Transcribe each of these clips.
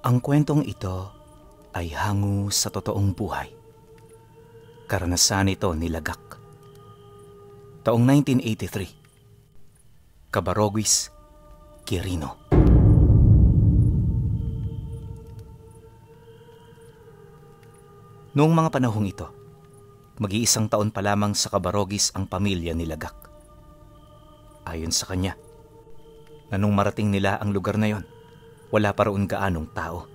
Ang kwentong ito ay hango sa totoong buhay. Karanasan ito ni Lagak. Taong 1983. Cabarroguis, Quirino. Noong mga panahong ito, mag-iisang taon pa lamang sa Cabarroguis ang pamilya ni Lagak. Ayon sa kanya, na nung marating nila ang lugar na yon, wala pa roon gaanong tao.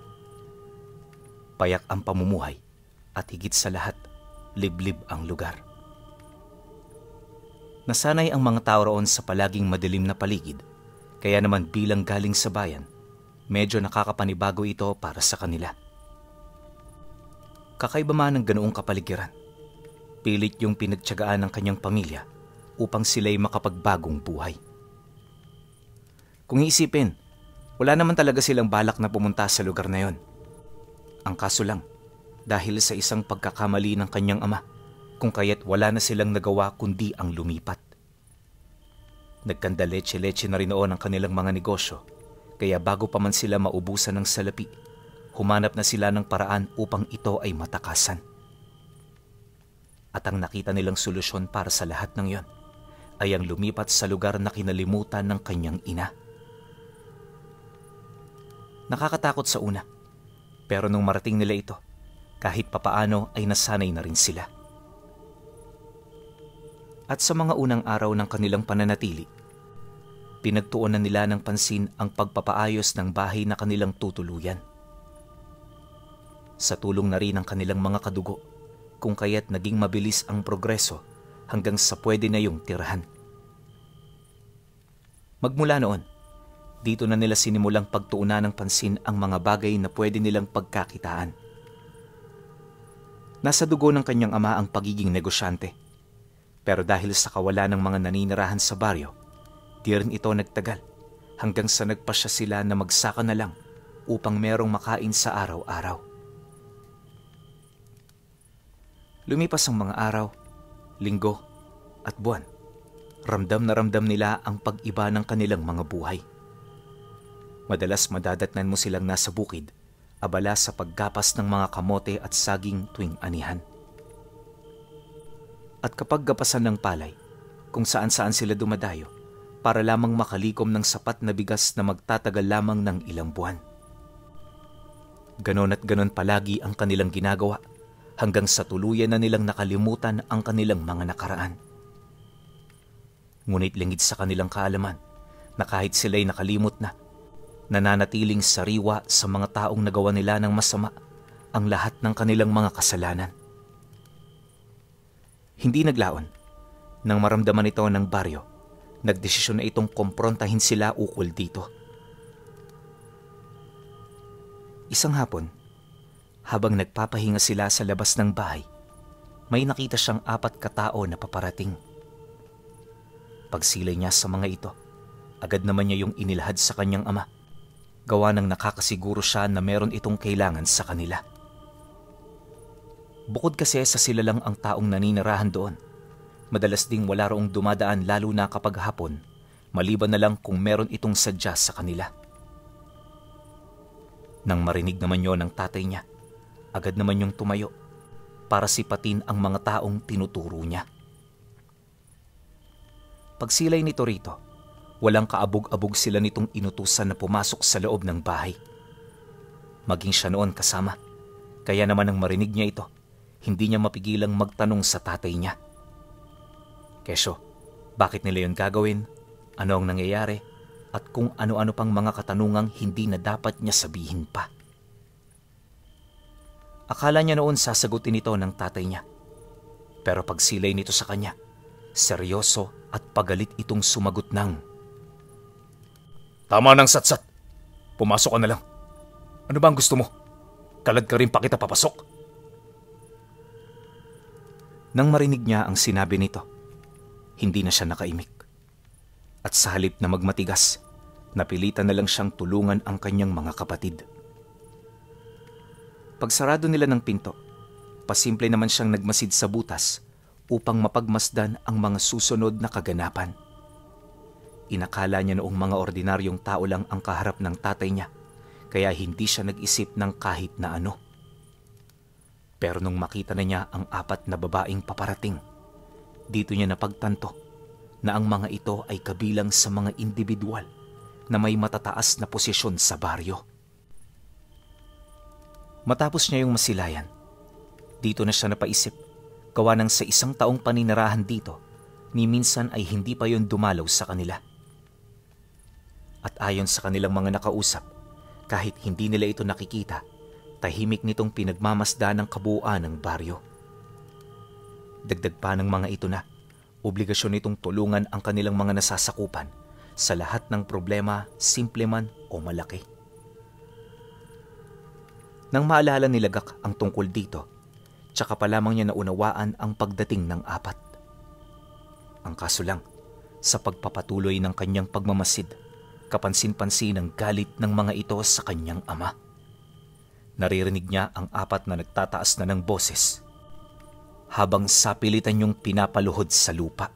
Payak ang pamumuhay at higit sa lahat, liblib ang lugar. Nasanay ang mga tao roon sa palaging madilim na paligid, kaya naman bilang galing sa bayan, medyo nakakapanibago ito para sa kanila. Kakaiba man ng ganoong kapaligiran, pilit yung pinagtiyagaan ng kanyang pamilya upang sila'y makapagbagong buhay. Kung iisipin, wala naman talaga silang balak na pumunta sa lugar na yon. Ang kaso lang, dahil sa isang pagkakamali ng kanyang ama, kung kaya't wala na silang nagawa kundi ang lumipat. Nagkanda leche-leche na rin noon ang kanilang mga negosyo, kaya bago pa man sila maubusan ng salapi, humanap na sila ng paraan upang ito ay matakasan. At ang nakita nilang solusyon para sa lahat ng yon ay ang lumipat sa lugar na kinalimutan ng kanyang ina. Nakakatakot sa una, pero nung marating nila ito, kahit papaano ay nasanay na rin sila. At sa mga unang araw ng kanilang pananatili, pinagtuunan nila ng pansin ang pagpapaayos ng bahay na kanilang tutuluyan. Sa tulong na rin ng kanilang mga kadugo, kung kaya't naging mabilis ang progreso hanggang sa pwede na yung tirahan. Magmula noon, dito na nila sinimulang pagtuunan ng pansin ang mga bagay na pwede nilang pagkakitaan. Nasa dugo ng kanyang ama ang pagiging negosyante. Pero dahil sa kawalan ng mga naninirahan sa baryo, di rin ito nagtagal hanggang sa nagpasya sila na magsaka na lang upang merong makain sa araw-araw. Lumipas ang mga araw, linggo at buwan. Ramdam na ramdam nila ang pag-iba ng kanilang mga buhay. Madalas madadatnan mo silang nasa bukid, abala sa paggapas ng mga kamote at saging tuwing anihan. At kapag gapasan ng palay, kung saan-saan sila dumadayo, para lamang makalikom ng sapat na bigas na magtatagal lamang ng ilang buwan. Ganon at ganon palagi ang kanilang ginagawa, hanggang sa tuluyan na nilang nakalimutan ang kanilang mga nakaraan. Ngunit lingid sa kanilang kaalaman, na kahit sila'y nakalimot na, nananatiling sariwa sa mga taong nagawa nila ng masama ang lahat ng kanilang mga kasalanan. Hindi naglaon, nang maramdaman ito ng baryo, nagdesisyon na itong komprontahin sila ukol dito. Isang hapon, habang nagpapahinga sila sa labas ng bahay, may nakita siyang 4 katao na paparating. Pagsilay niya sa mga ito, agad naman niya yung inilahad sa kanyang ama, gawa ng nakakasiguro siya na meron itong kailangan sa kanila. Bukod kasi sa sila lang ang taong naninirahan doon, madalas ding wala roong dumadaan lalo na kapag hapon, maliban na lang kung meron itong sadya sa kanila. Nang marinig naman yon ng tatay niya, agad naman yung tumayo para sipatin ang mga taong tinuturo niya. Pagsilay nito rito, walang kaabog-abog sila nitong inutusan na pumasok sa loob ng bahay. Maging siya noon kasama, kaya naman nang marinig niya ito, hindi niya mapigilang magtanong sa tatay niya. Kesyo, bakit nila yun gagawin? Ano ang nangyayari? At kung ano-ano pang mga katanungang hindi na dapat niya sabihin pa. Akala niya noon sasagutin ito ng tatay niya. Pero pagsilay nito sa kanya, seryoso at pagalit itong sumagot ng, "Tama ng satsat. Pumasok ka na lang. Ano ba ang gusto mo? Kalad ka rin pa kita papasok." Nang marinig niya ang sinabi nito, hindi na siya nakaimik. At sa halip na magmatigas, napilitan na lang siyang tulungan ang kanyang mga kapatid. Pagsarado nila ng pinto, pasimple naman siyang nagmasid sa butas upang mapagmasdan ang mga susunod na kaganapan. Inakala niya noong mga ordinaryong tao lang ang kaharap ng tatay niya, kaya hindi siya nag-isip ng kahit na ano. Pero nung makita na niya ang 4 na babaeng paparating, dito niya napagtanto na ang mga ito ay kabilang sa mga individual na may matataas na posisyon sa baryo. Matapos niya yung masilayan, dito na siya napaisip, gawa ng sa 1 taong paninirahan dito, ni minsan ay hindi pa yon dumalaw sa kanila. At ayon sa kanilang mga nakausap, kahit hindi nila ito nakikita, tahimik nitong pinagmamasda ng kabuuan ng baryo. Dagdag pa ng mga ito na, obligasyon nitong tulungan ang kanilang mga nasasakupan sa lahat ng problema, simple man o malaki. Nang maalala ni Lagak ang tungkol dito, tsaka pa lamang niya naunawaan ang pagdating ng 4. Ang kaso lang, sa pagpapatuloy ng kanyang pagmamasid, kapansin-pansin ang galit ng mga ito sa kanyang ama. Naririnig niya ang 4 na nagtataas na ng boses, habang sapilitan niyong pinapaluhod sa lupa.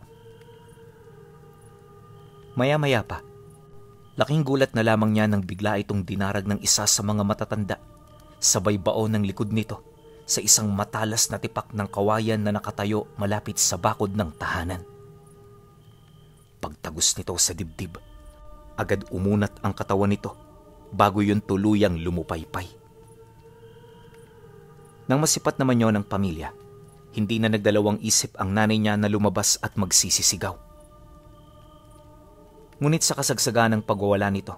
Maya-maya pa, laking gulat na lamang niya nang bigla itong dinarag ng isa sa mga matatanda, sabay baon ng likod nito sa isang matalas na tipak ng kawayan na nakatayo malapit sa bakod ng tahanan. Pagtagos nito sa dibdib, agad umunat ang katawan nito bago yun tuluyang lumupaypay. Nang masipat naman yon ng pamilya, hindi na nagdalawang isip ang nanay niya na lumabas at magsisisigaw. Ngunit sa kasagsagan ng pagwawala nito,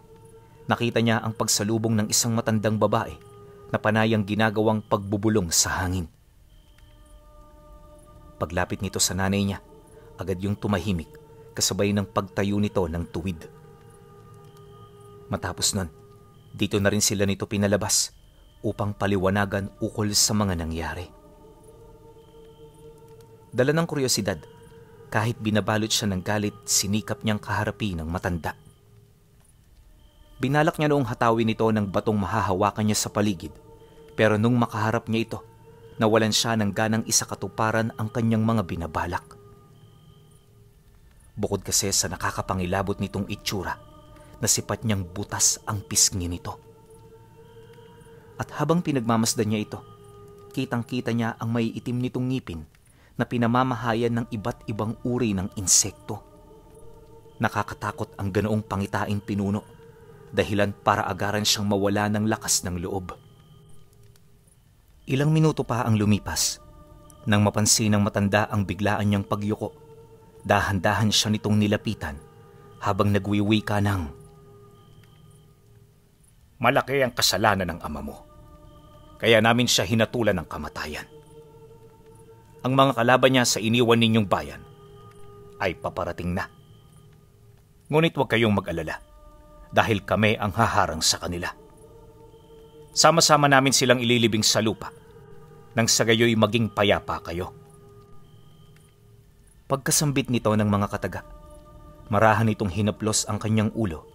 nakita niya ang pagsalubong ng isang matandang babae na panayang ginagawang pagbubulong sa hangin. Paglapit nito sa nanay niya, agad yung tumahimik kasabay ng pagtayo nito ng tuwid. Matapos nun, dito na rin sila nito pinalabas upang paliwanagan ukol sa mga nangyari. Dala ng kuryosidad, kahit binabalot siya ng galit, sinikap niyang kaharapin ng matanda. Binalak niya noong hatawin nito ng batong mahahawakan niya sa paligid, pero nung makaharap niya ito, nawalan siya ng ganang isakatuparan ang kanyang mga binabalak. Bukod kasi sa nakakapangilabot nitong itsura, nasipat niyang butas ang pisngi nito. At habang pinagmamasdan niya ito, kitang-kita niya ang may itim nitong ngipin na pinamamahayan ng iba't ibang uri ng insekto. Nakakatakot ang ganoong pangitain pinuno, dahilan para agaran siyang mawala ng lakas ng loob. Ilang minuto pa ang lumipas, nang mapansin ng matanda ang biglaan niyang pagyuko, dahan-dahan siya nitong nilapitan habang nagwiwika ng, "Malaki ang kasalanan ng ama mo, kaya namin siya hinatulan ng kamatayan. Ang mga kalaban niya sa iniwan ninyong bayan ay paparating na. Ngunit huwag kayong mag-alala dahil kami ang haharang sa kanila. Sama-sama namin silang ililibing sa lupa nang sa gayoy maging payapa kayo." Pagkasambit nito ng mga kataga, marahan itong hinaplos ang kanyang ulo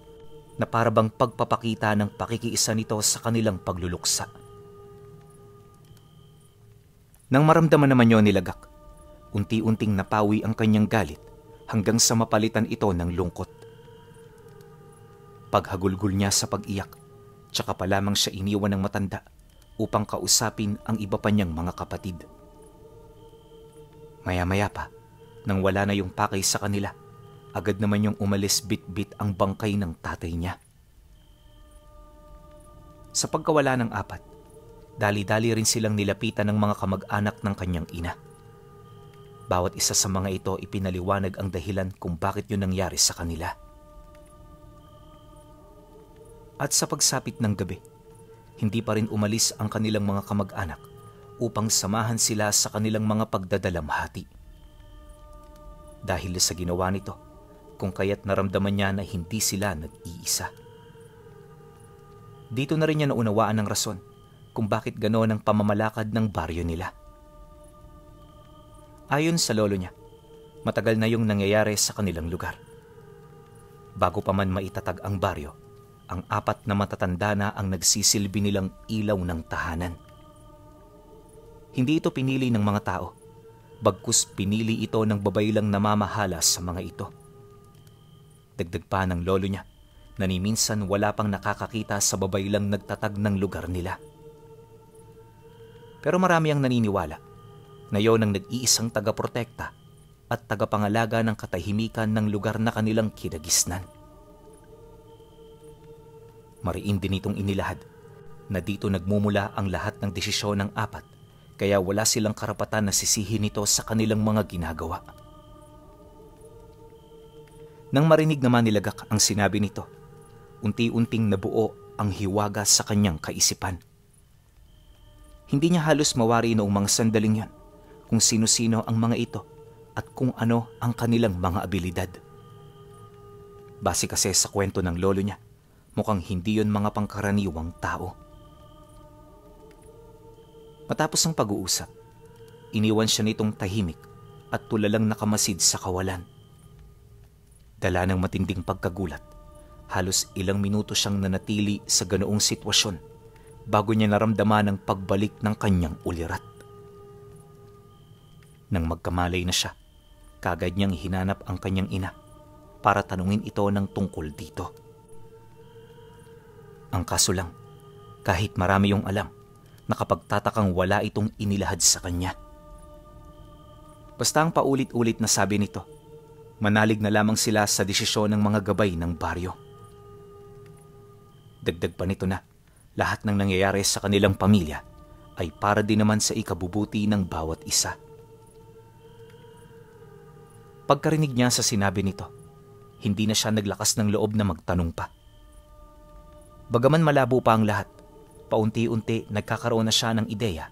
na parabang pagpapakita ng pakikiisa nito sa kanilang pagluluksa. Nang maramdaman naman yon ni Lagak, unti-unting napawi ang kanyang galit hanggang sa mapalitan ito ng lungkot. Paghagulgol niya sa pag-iyak, tsaka pa lamang siya iniwan ng matanda upang kausapin ang iba pa niyang mga kapatid. Maya-maya pa, nang wala na yung pakay sa kanila, agad naman yung umalis bit-bit ang bangkay ng tatay niya. Sa pagkawala ng 4, dali-dali rin silang nilapitan ng mga kamag-anak ng kanyang ina. Bawat isa sa mga ito ipinaliwanag ang dahilan kung bakit yun nangyari sa kanila. At sa pagsapit ng gabi, hindi pa rin umalis ang kanilang mga kamag-anak upang samahan sila sa kanilang mga pagdadalamhati. Dahil sa ginawa nito, kung kaya't naramdaman niya na hindi sila nag-iisa. Dito na rin niya naunawaan ng rason kung bakit ganoon ang pamamalakad ng baryo nila. Ayon sa lolo niya, matagal na yung nangyayari sa kanilang lugar. Bago pa man maitatag ang baryo, ang 4 na matatanda na ang nagsisilbi nilang ilaw ng tahanan. Hindi ito pinili ng mga tao, bagkus pinili ito ng babaylang namamahala sa mga ito. Dagdag pa ng lolo niya, na ni minsan wala pang nakakakita sa babaylang nagtatag ng lugar nila. Pero marami ang naniniwala na yon ang nag-iisang tagaprotekta at tagapangalaga ng katahimikan ng lugar na kanilang kinagisnan. Mariin din itong inilahad na dito nagmumula ang lahat ng desisyon ng apat, kaya wala silang karapatan na sisihin ito sa kanilang mga ginagawa. Nang marinig naman ni Lagak ang sinabi nito, unti-unting nabuo ang hiwaga sa kanyang kaisipan. Hindi niya halos mawari noong mga sandaling yon kung sino-sino ang mga ito at kung ano ang kanilang mga abilidad. Base kasi sa kwento ng lolo niya, mukhang hindi yon mga pangkaraniwang tao. Matapos ang pag-uusap, iniwan siya nitong tahimik at tulalang nakamasid sa kawalan. Dala ng matinding pagkagulat, halos ilang minuto siyang nanatili sa ganoong sitwasyon bago niya naramdaman ang pagbalik ng kanyang ulirat. Nang magkamalay na siya, kagad niyang hinanap ang kanyang ina para tanungin ito ng tungkol dito. Ang kaso lang, kahit marami yung alam, nakapagtatakang wala itong inilahad sa kanya. Basta ang paulit-ulit na sabi nito, manalig na lamang sila sa desisyon ng mga gabay ng baryo. Dagdag pa nito na lahat ng nangyayari sa kanilang pamilya ay para din naman sa ikabubuti ng bawat isa. Pagkarinig niya sa sinabi nito, hindi na siya naglakas ng loob na magtanong pa. Bagaman malabo pa ang lahat, paunti-unti nagkakaroon na siya ng ideya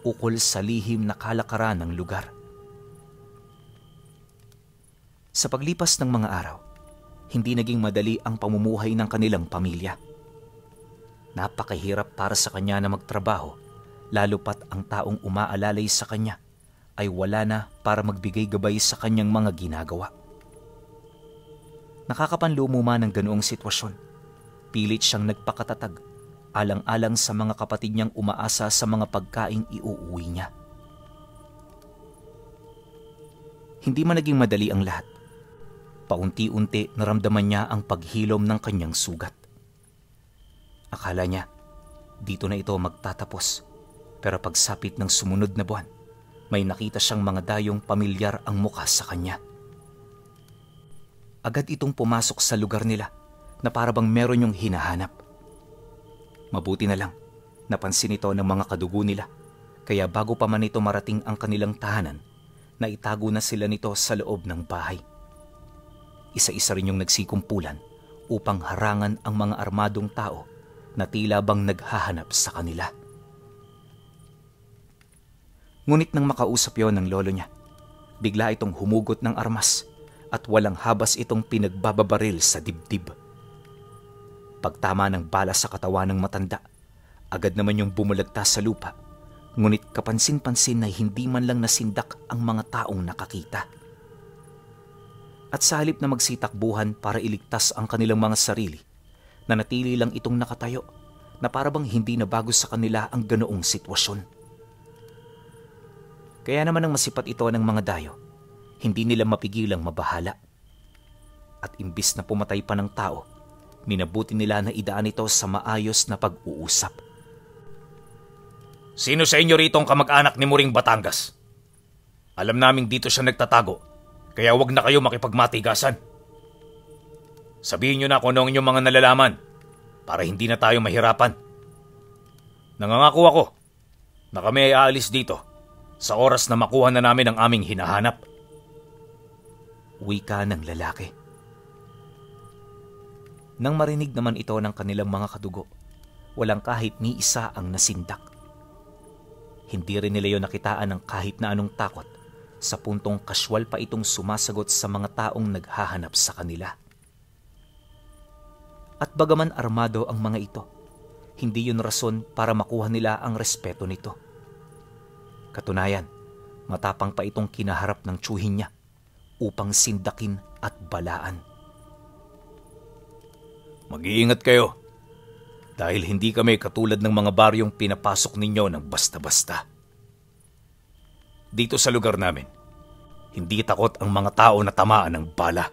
ukol sa lihim na kalakaran ng lugar. Sa paglipas ng mga araw, hindi naging madali ang pamumuhay ng kanilang pamilya. Napakahirap para sa kanya na magtrabaho, lalo pat ang taong umaalalay sa kanya ay wala na para magbigay gabay sa kanyang mga ginagawa. Nakakapanlumo man ang ganoong sitwasyon. Pilit siyang nagpakatatag, alang-alang sa mga kapatid niyang umaasa sa mga pagkaing iuuwi niya. Hindi man naging madali ang lahat. Paunti-unti naramdaman niya ang paghilom ng kanyang sugat. Akala niya, dito na ito magtatapos. Pero pagsapit ng sumunod na buwan, may nakita siyang mga dayong pamilyar ang mukha sa kanya. Agad itong pumasok sa lugar nila na para bang meron yung hinahanap. Mabuti na lang, napansin ito ng mga kadugo nila, kaya bago pa man ito marating ang kanilang tahanan, naitago na sila nito sa loob ng bahay. Isa-isa rin yung nagsikumpulan upang harangan ang mga armadong tao na tila bang naghahanap sa kanila. Ngunit nang makausap yon ng lolo niya, bigla itong humugot ng armas at walang habas itong pinagbababaril sa dibdib. Pagtama ng bala sa katawan ng matanda, agad naman yung bumulagta sa lupa, ngunit kapansin-pansin na hindi man lang nasindak ang mga taong nakakita. At sa halip na magsitakbuhan para iligtas ang kanilang mga sarili, nanatili lang itong nakatayo na para bang hindi na bago sa kanila ang ganoong sitwasyon. Kaya naman ang masipat ito ng mga dayo, hindi nila mapigilang mabahala. At imbis na pumatay pa ng tao, minabuti nila na idaan ito sa maayos na pag-uusap. Sino sa inyo rito ang kamag-anak ni Muring Batangas? Alam naming dito siya nagtatago, kaya wag na kayo makipagmatigasan. Sabihin nyo na kung ano ang inyong mga nalalaman para hindi na tayo mahirapan. Nangangako ako na kami ay aalis dito sa oras na makuha na namin ang aming hinahanap. Wika ng lalaki. Nang marinig naman ito ng kanilang mga kadugo, walang kahit ni isa ang nasindak. Hindi rin nila yon nakitaan ng kahit na anong takot sa puntong kaswal pa itong sumasagot sa mga taong naghahanap sa kanila. At bagaman armado ang mga ito, hindi yun rason para makuha nila ang respeto nito. Katunayan, matapang pa itong kinaharap ng tiyuhin niya upang sindakin at balaan. Mag-iingat kayo dahil hindi kami katulad ng mga baryong pinapasok ninyo ng basta-basta. Dito sa lugar namin, hindi takot ang mga tao na tamaan ng bala.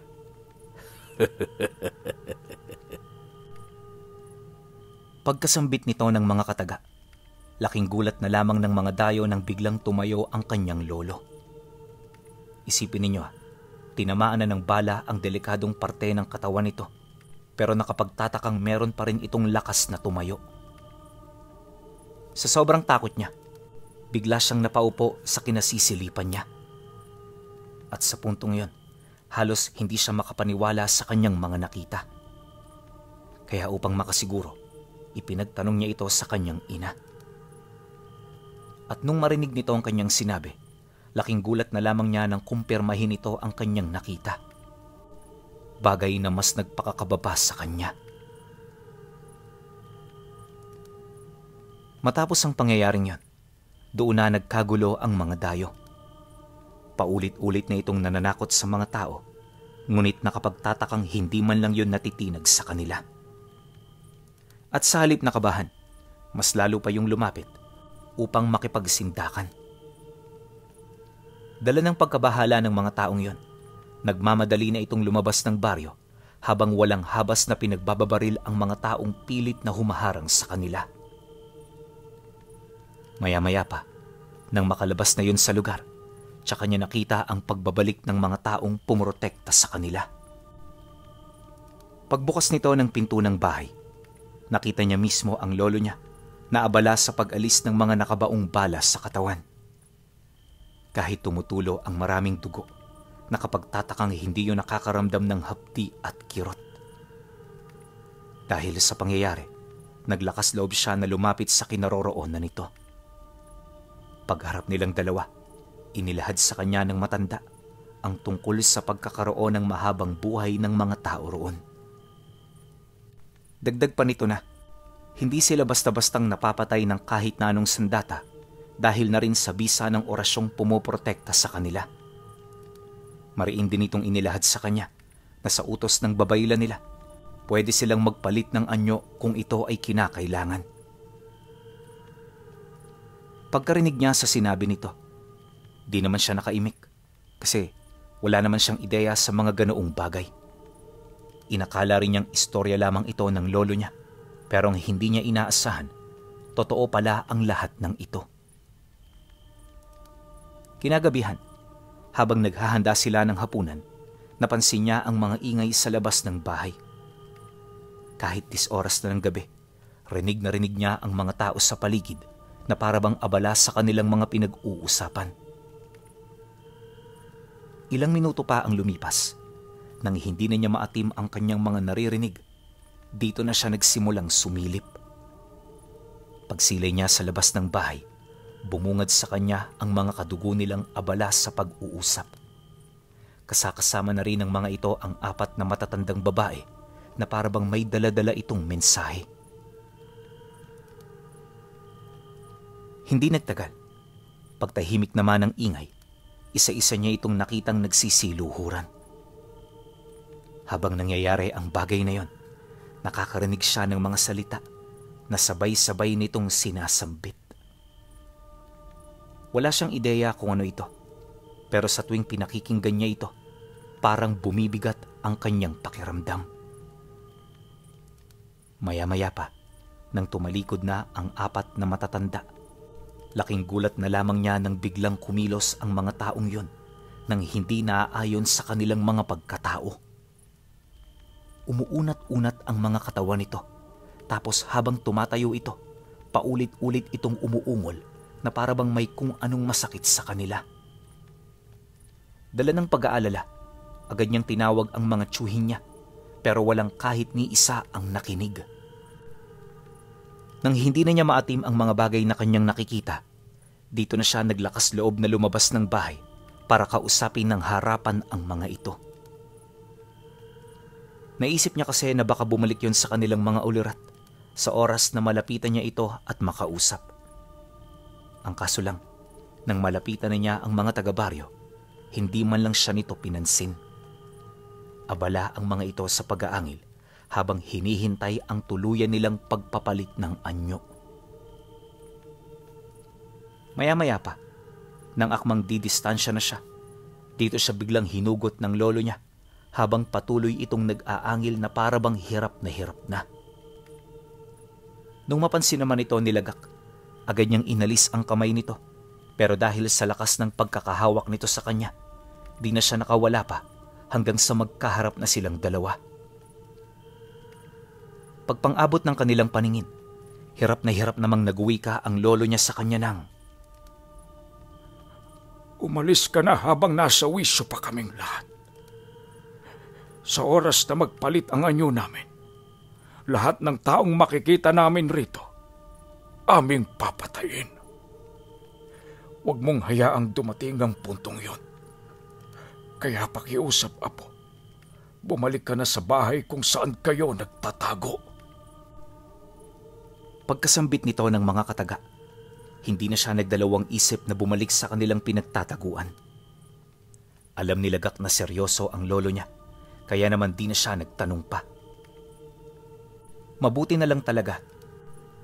Pagkasambit nito ng mga kataga, laking gulat na lamang ng mga dayo nang biglang tumayo ang kanyang lolo. Isipin ninyo tinamaan na ng bala ang delikadong parte ng katawan nito, pero nakapagtatakang meron pa rin itong lakas na tumayo. Sa sobrang takot niya, bigla siyang napaupo sa kinasisilipan niya. At sa puntong yon, halos hindi siya makapaniwala sa kanyang mga nakita. Kaya upang makasiguro, ipinagtanong niya ito sa kanyang ina. At nung marinig nito ang kanyang sinabi, laking gulat na lamang niya nang kumpirmahin ito ang kanyang nakita. Bagay na mas nagpakakababa sa kanya. Matapos ang pangyayaring yon, doon na nagkagulo ang mga dayo. Paulit-ulit na itong nananakot sa mga tao, ngunit nakapagtatakang hindi man lang yun natitinag sa kanila. At sa halip na kabahan, mas lalo pa yung lumapit upang makipagsindakan. Dala ng pagkabahala ng mga taong yon, nagmamadali na itong lumabas ng baryo habang walang habas na pinagbababaril ang mga taong pilit na humaharang sa kanila. Maya-maya pa, nang makalabas na yun sa lugar, tsaka niya nakita ang pagbabalik ng mga taong pumurotekta sa kanila. Pagbukas nito ng pinto ng bahay, nakita niya mismo ang lolo niya na abala sa pag-alis ng mga nakabaong bala sa katawan. Kahit tumutulo ang maraming dugo, nakapagtatakang hindi yun nakakaramdam ng hapdi at kirot. Dahil sa pangyayari, naglakas loob siya na lumapit sa kinaroroonan nito. Pagharap nilang dalawa, inilahad sa kanya ng matanda ang tungkol sa pagkakaroon ng mahabang buhay ng mga tao roon. Dagdag pa nito na, hindi sila basta-bastang napapatay ng kahit na anong sandata dahil na rin sa bisa ng orasyong pumoprotekta sa kanila. Mariin din itong inilahad sa kanya na sa utos ng babaylan nila, pwede silang magpalit ng anyo kung ito ay kinakailangan. Pagkarinig niya sa sinabi nito, di naman siya nakaimik kasi wala naman siyang ideya sa mga ganoong bagay. Inakala rin niyang istorya lamang ito ng lolo niya, pero ang hindi niya inaasahan, totoo pala ang lahat ng ito. Kinagabihan, habang naghahanda sila ng hapunan, napansin niya ang mga ingay sa labas ng bahay. Kahit 10 oras na ng gabi, rinig na rinig niya ang mga tao sa paligid na parabang abala sa kanilang mga pinag-uusapan. Ilang minuto pa ang lumipas, nang hindi na niya maatim ang kanyang mga naririnig, dito na siya nagsimulang sumilip. Pagsilay niya sa labas ng bahay, bumungad sa kanya ang mga kadugo nilang abala sa pag-uusap. Kasakasama na rin ng mga ito ang 4 na matatandang babae na parabang may dala-dala itong mensahe. Hindi nagtagal, pagtahimik naman ng ingay, isa-isa niya itong nakitang nagsisiluhuran. Habang nangyayari ang bagay na yon, nakakarinig siya ng mga salita na sabay-sabay nitong sinasambit. Wala siyang ideya kung ano ito, pero sa tuwing pinakikinggan niya ito, parang bumibigat ang kanyang pakiramdam. Maya-maya pa, nang tumalikod na ang 4 na matatanda, laking gulat na lamang niya nang biglang kumilos ang mga taong yon nang hindi naaayon sa kanilang mga pagkatao. Umuunat-unat ang mga katawan nito, tapos habang tumatayo ito, paulit-ulit itong umuungol na parabang may kung anong masakit sa kanila. Dala ng pag-aalala, agad niyang tinawag ang mga tiyuhin niya, pero walang kahit ni isa ang nakinig. Nang hindi na niya maatim ang mga bagay na kanyang nakikita, dito na siya naglakas loob na lumabas ng bahay para kausapin ng harapan ang mga ito. Naisip niya kasi na baka bumalik yon sa kanilang mga ulirat sa oras na malapitan niya ito at makausap. Ang kaso lang, nang malapitan na niya ang mga taga-baryo, hindi man lang siya nito pinansin. Abala ang mga ito sa pag-aangil habang hinihintay ang tuluyan nilang pagpapalit ng anyo. Maya-maya pa, nang akmang didistansya na siya, dito siya biglang hinugot ng lolo niya habang patuloy itong nag-aangil na parabang hirap na hirap na. Nung mapansin naman ito ni Lagak, agad niyang inalis ang kamay nito. Pero dahil sa lakas ng pagkakahawak nito sa kanya, di na siya nakawala pa hanggang sa magkaharap na silang dalawa. Pagpang-abot ng kanilang paningin, hirap na hirap namang nagwika ang lolo niya sa kanya nang, "Umalis ka na habang nasa wisyo pa kaming lahat. Sa oras na magpalit ang anyo namin, lahat ng taong makikita namin rito, aming papatayin. Huwag mong hayaang dumating ang puntong yon. Kaya pakiusap, Apo, bumalik ka na sa bahay kung saan kayo nagtatago." Pagkasambit nito ng mga kataga, hindi na siya nagdalawang isip na bumalik sa kanilang pinagtataguan. Alam ni Lagak na seryoso ang lolo niya, kaya naman di na siya nagtanong pa. Mabuti na lang talaga,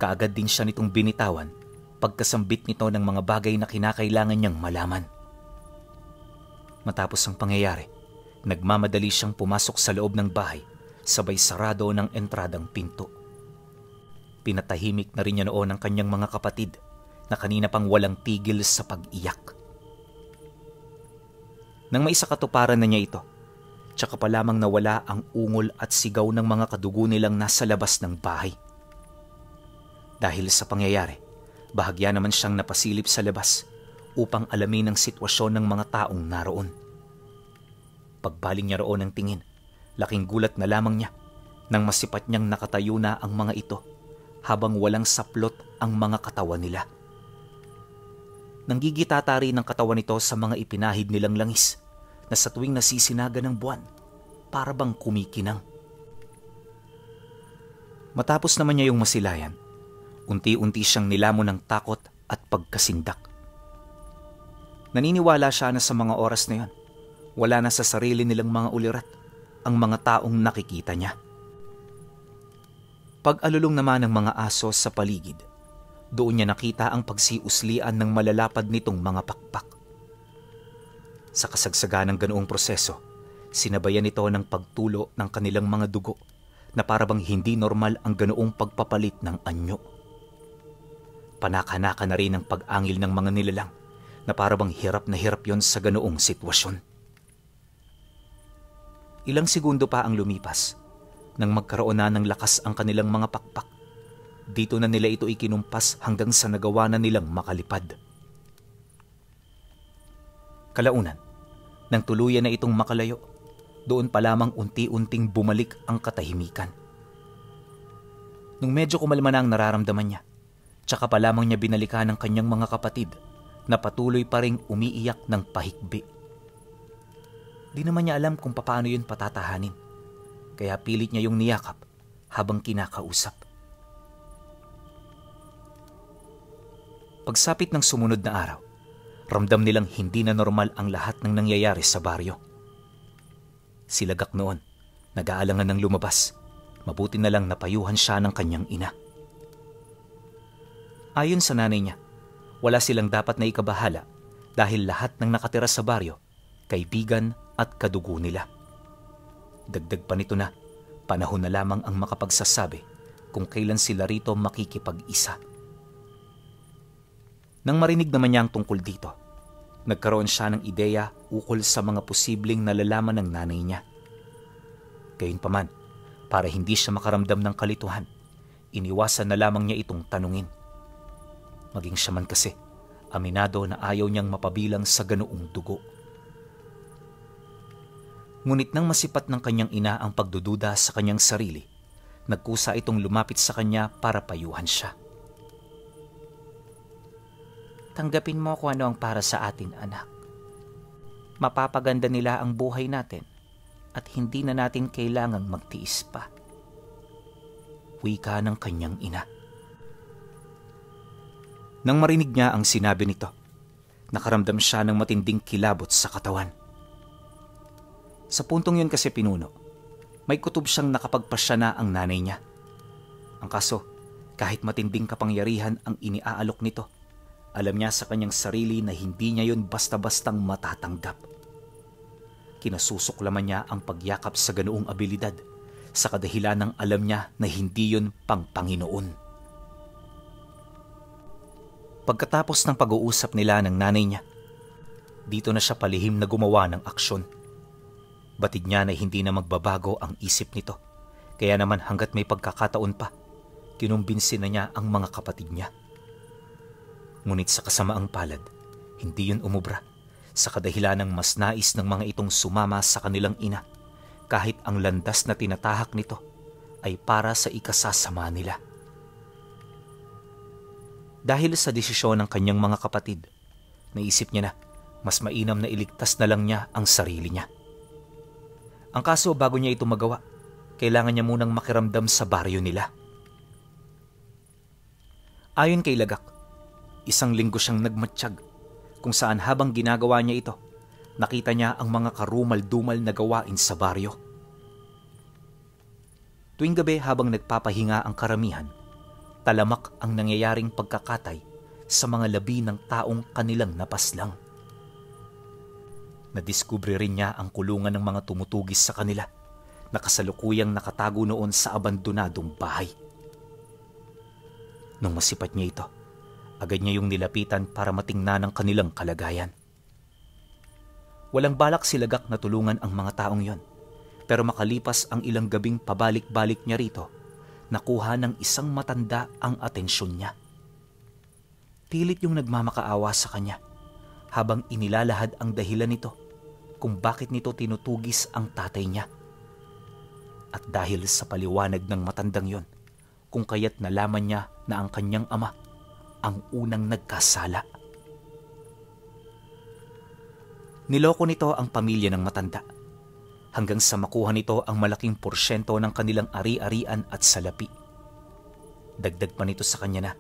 kaagad din siya nitong binitawan pagkasambit nito ng mga bagay na kinakailangan niyang malaman. Matapos ang pangyayari, nagmamadali siyang pumasok sa loob ng bahay, sabay sarado ng entradang pinto. Pinatahimik na rin niya noon ang kanyang mga kapatid na kanina pang walang tigil sa pag-iyak. Nang maisakatuparan na niya ito, tsaka pa lamang nawala ang ungol at sigaw ng mga kadugo nilang nasa labas ng bahay. Dahil sa pangyayari, bahagya naman siyang napasilip sa labas upang alamin ang sitwasyon ng mga taong naroon. Pagbaling niya roon ng tingin, laking gulat na lamang niya nang masipat niyang nakatayo na ang mga ito habang walang saplot ang mga katawan nila. Nanggigitatari ng katawan nito sa mga ipinahid nilang langis na sa tuwing nasisinaga ng buwan, para bang kumikinang. Matapos naman niya yung masilayan, unti-unti siyang nilamon ng takot at pagkasindak. Naniniwala siya na sa mga oras na yon, wala na sa sarili nilang mga ulirat ang mga taong nakikita niya. Pag-alulong naman ng mga aso sa paligid, doon niya nakita ang pagsiuslian ng malalapad nitong mga pakpak. Sa kasagsagan ng ganoong proseso, sinabayan ito ng pagtulo ng kanilang mga dugo na parabang hindi normal ang ganoong pagpapalit ng anyo. Panaka-naka na rin ang pag-angil ng mga nilalang na parabang hirap na hirap yon sa ganoong sitwasyon. Ilang segundo pa ang lumipas nang magkaroon na ng lakas ang kanilang mga pakpak. Dito na nila ito ikinumpas hanggang sa nagawa na nilang makalipad. Kalaunan, nang tuluyan na itong makalayo, doon pa lamang unti-unting bumalik ang katahimikan. Nung medyo kumalma na ang nararamdaman niya, tsaka pa lamang niya binalikan ng kanyang mga kapatid na patuloy pa ring umiiyak ng pahikbi. Di naman niya alam kung paano yun patatahanin, kaya pilit niya yung niyakap habang kinakausap. Pagsapit ng sumunod na araw, ramdam nilang hindi na normal ang lahat ng nangyayari sa baryo. Si Lagak noon, nag-aalangan ng lumabas. Mabuti na lang napayuhan siya ng kanyang ina. Ayon sa nanay niya, wala silang dapat na ikabahala dahil lahat ng nakatira sa baryo, kaibigan at kadugo nila. Dagdag pa nito na, panahon na lamang ang makapagsasabi kung kailan sila rito makikipag-isa. Nang marinig naman niya ang tungkol dito, nagkaroon siya ng ideya ukol sa mga posibleng nalalaman ng nanay niya. Gayunpaman, para hindi siya makaramdam ng kalituhan, iniwasan na lamang niya itong tanungin. Maging siya man kasi, aminado na ayaw niyang mapabilang sa ganoong dugo. Ngunit nang masipat ng kanyang ina ang pagdududa sa kanyang sarili, nagkusa itong lumapit sa kanya para payuhan siya. Tanggapin mo kung ano ang para sa atin, anak. Mapapaganda nila ang buhay natin at hindi na natin kailangang magtiis pa. Wika ng kanyang ina. Nang marinig niya ang sinabi nito, nakaramdam siya ng matinding kilabot sa katawan. Sa puntong yun kasi pinuno, may kutob siyang nakapagpasya na ang nanay niya. Ang kaso, kahit matinding kapangyarihan ang iniaalok nito, alam niya sa kanyang sarili na hindi niya yun basta-bastang matatanggap. Kinasusuklaman niya ang pagyakap sa ganoong abilidad sa kadahilan ng alam niya na hindi yun pang Panginoon. Pagkatapos ng pag-uusap nila ng nanay niya, dito na siya palihim na gumawa ng aksyon. Batid niya na hindi na magbabago ang isip nito. Kaya naman hanggat may pagkakataon pa, kinumbinsi na niya ang mga kapatid niya. Ngunit sa kasamaang palad, hindi yun umubra sa kadahilanang mas nais ng mga itong sumama sa kanilang ina kahit ang landas na tinatahak nito ay para sa ikasasama nila. Dahil sa desisyon ng kanyang mga kapatid, naisip niya na mas mainam na iligtas na lang niya ang sarili niya. Ang kaso bago niya ito magawa, kailangan niya munang makiramdam sa baryo nila. Ayon kay Lagak, 1 linggo siyang nagmatsyag kung saan habang ginagawa niya ito, nakita niya ang mga karumal-dumal na gawain sa baryo. Tuwing gabi habang nagpapahinga ang karamihan, talamak ang nangyayaring pagkakatay sa mga labi ng taong kanilang napaslang. Nadiskubre rin niya ang kulungan ng mga tumutugis sa kanila na kasalukuyang nakatago noon sa abandonadong bahay. Nung masipat niya ito, agad niya yung nilapitan para matingnan ang kanilang kalagayan. Walang balak si Lagak na tulungan ang mga taong yon, pero makalipas ang ilang gabing pabalik-balik niya rito, nakuha ng isang matanda ang atensyon niya. Pilit yung nagmamakaawa sa kanya habang inilalahad ang dahilan nito kung bakit nito tinutugis ang tatay niya. At dahil sa paliwanag ng matandang yon, kung kaya't nalaman niya na ang kanyang ama ang unang nagkasala. Niloko nito ang pamilya ng matanda hanggang sa makuha nito ang malaking porsyento ng kanilang ari-arian at salapi. Dagdag pa nito sa kanya na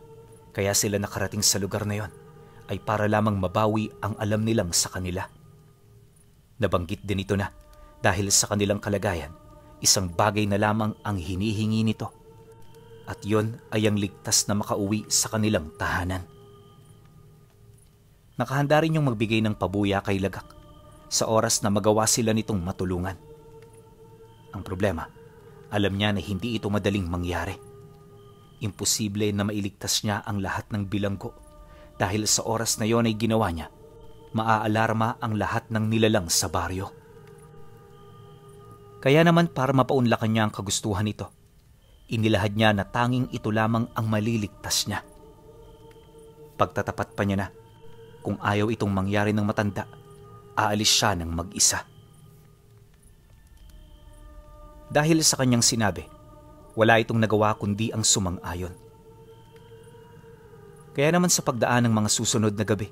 kaya sila nakarating sa lugar na yon ay para lamang mabawi ang alam nilang sa kanila. Nabanggit din ito na dahil sa kanilang kalagayan, isang bagay na lamang ang hinihingi nito at yon ay ang ligtas na makauwi sa kanilang tahanan. Nakahanda rin yung magbigay ng pabuya kay Lagak sa oras na magawa sila nitong matulungan. Ang problema, alam niya na hindi ito madaling mangyari. Imposible na mailigtas niya ang lahat ng bilanggo dahil sa oras na yon ay ginawa niya, maaalarma ang lahat ng nilalang sa baryo. Kaya naman para mapaunlakan niya ang kagustuhan nito, inilahad niya na tanging ito lamang ang maliligtas niya. Pagtatapat pa niya na, kung ayaw itong mangyari ng matanda, aalis siya ng mag-isa. Dahil sa kanyang sinabi, wala itong nagawa kundi ang sumang-ayon. Kaya naman sa pagdaan ng mga susunod na gabi,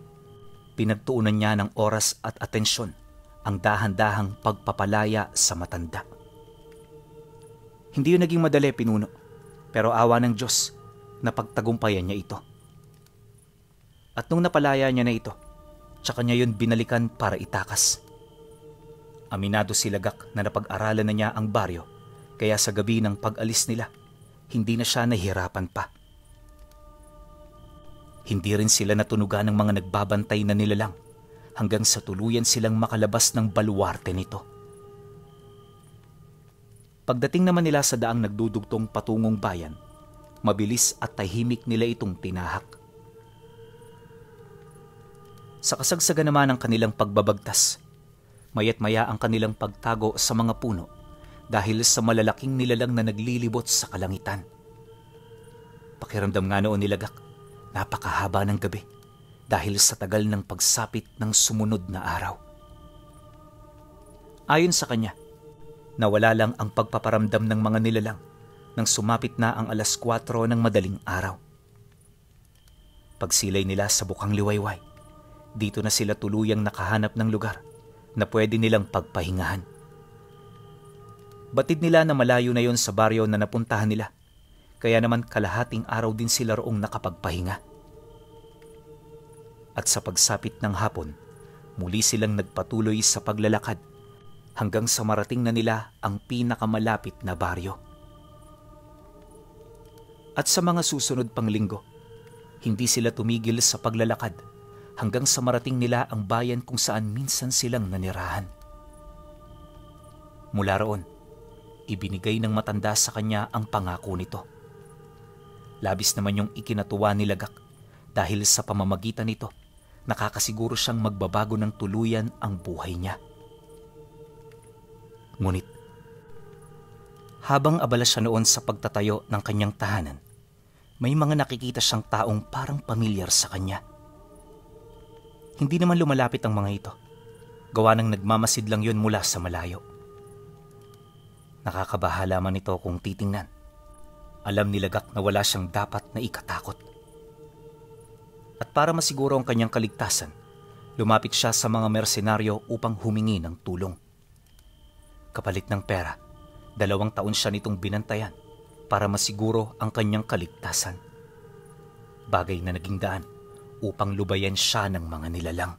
pinagtuunan niya ng oras at atensyon ang dahan-dahang pagpapalaya sa matanda. Hindi yun naging madali, pinuno, pero awa ng Diyos, napagtagumpayan niya ito. At nung napalaya niya na ito, tsaka niya yun binalikan para itakas. Aminado si Lagak na napag-aralan na niya ang baryo, kaya sa gabi ng pag-alis nila, hindi na siya nahihirapan pa. Hindi rin sila natunugan ng mga nagbabantay na nilalang hanggang sa tuluyan silang makalabas ng baluarte nito. Pagdating naman nila sa daang nagdudugtong patungong bayan, mabilis at tahimik nila itong tinahak. Sa kasagsagan naman ng kanilang pagbabagtas, maya't maya ang kanilang pagtago sa mga puno dahil sa malalaking nilalang na naglilibot sa kalangitan. Pakiramdam nga noon ni Lagak, napakahaba ng gabi dahil sa tagal ng pagsapit ng sumunod na araw. Ayon sa kanya, nawala lang ang pagpaparamdam ng mga nilalang nang sumapit na ang 4:00 ng madaling araw. Pagsilay nila sa bukang liwayway, dito na sila tuluyang nakahanap ng lugar na pwede nilang pagpahingahan. Batid nila na malayo na yon sa baryo na napuntahan nila, kaya naman kalahating araw din sila roong nakapagpahinga. At sa pagsapit ng hapon, muli silang nagpatuloy sa paglalakad hanggang sa marating na nila ang pinakamalapit na baryo. At sa mga susunod pang linggo, hindi sila tumigil sa paglalakad hanggang sa marating nila ang bayan kung saan minsan silang nanirahan. Mula roon, ibinigay ng matanda sa kanya ang pangako nito. Labis naman yung ikinatuwa ni Lagak dahil sa pamamagitan nito, nakakasiguro siyang magbabago ng tuluyan ang buhay niya. Ngunit, habang abala siya noon sa pagtatayo ng kanyang tahanan, may mga nakikita siyang taong parang pamilyar sa kanya. Hindi naman lumalapit ang mga ito. Gawa ng nagmamasid lang yun mula sa malayo. Nakakabahala man ito kung titingnan. Alam ni Lagak na wala siyang dapat na ikatakot. At para masiguro ang kanyang kaligtasan, lumapit siya sa mga mersenaryo upang humingi ng tulong. Kapalit ng pera, 2 taon siya nitong binantayan para masiguro ang kanyang kaligtasan. Bagay na naging daan upang lubayan siya ng mga nilalang.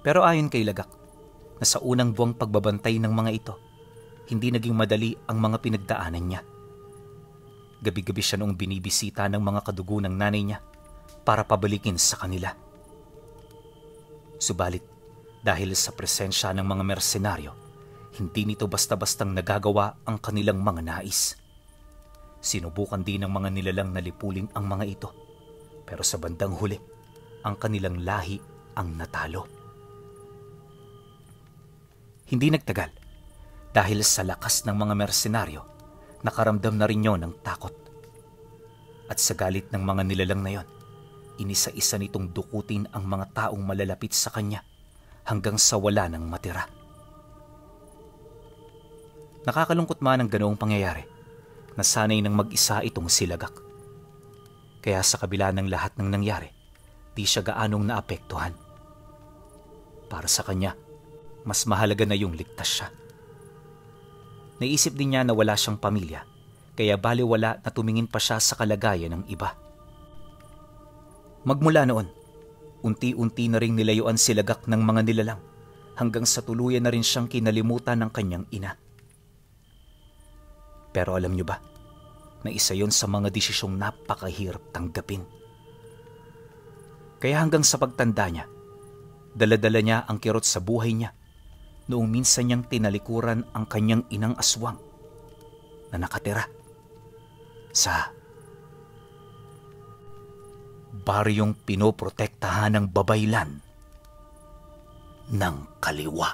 Pero ayon kay Lagak, na sa unang buwang pagbabantay ng mga ito, hindi naging madali ang mga pinagdaanan niya. Gabi-gabi siya noong binibisita ng mga kadugo ng nanay niya para pabalikin sa kanila. Subalit, dahil sa presensya ng mga mersenaryo, hindi nito basta-bastang nagagawa ang kanilang mga nais. Sinubukan din ng mga nilalang na lipulin ang mga ito, pero sa bandang huli, ang kanilang lahi ang natalo. Hindi nagtagal, dahil sa lakas ng mga mersenaryo, nakaramdam na rin yon ng takot. At sa galit ng mga nilalang na yon, inisa-isa nitong dukutin ang mga taong malalapit sa kanya hanggang sa wala nang matira. Nakakalungkot man ang ganoong pangyayari, nasanay ng mag-isa itong si Lagak. Kaya sa kabila ng lahat ng nangyari, di siya gaanong naapektuhan. Para sa kanya, mas mahalaga na yung ligtas siya. Naisip din niya na wala siyang pamilya, kaya baliwala na tumingin pa siya sa kalagayan ng iba. Magmula noon, unti-unti na ring nilayuan si Lagak ng mga nilalang hanggang sa tuluyan na rin siyang kinalimutan ng kanyang ina. Pero alam niyo ba, na isa yon sa mga desisyong napakahirap tanggapin. Kaya hanggang sa pagtanda niya, dala-dala niya ang kirot sa buhay niya noong minsan niyang tinalikuran ang kanyang inang aswang na nakatira sa baryong pinoprotektahan ng babaylan ng kaliwa.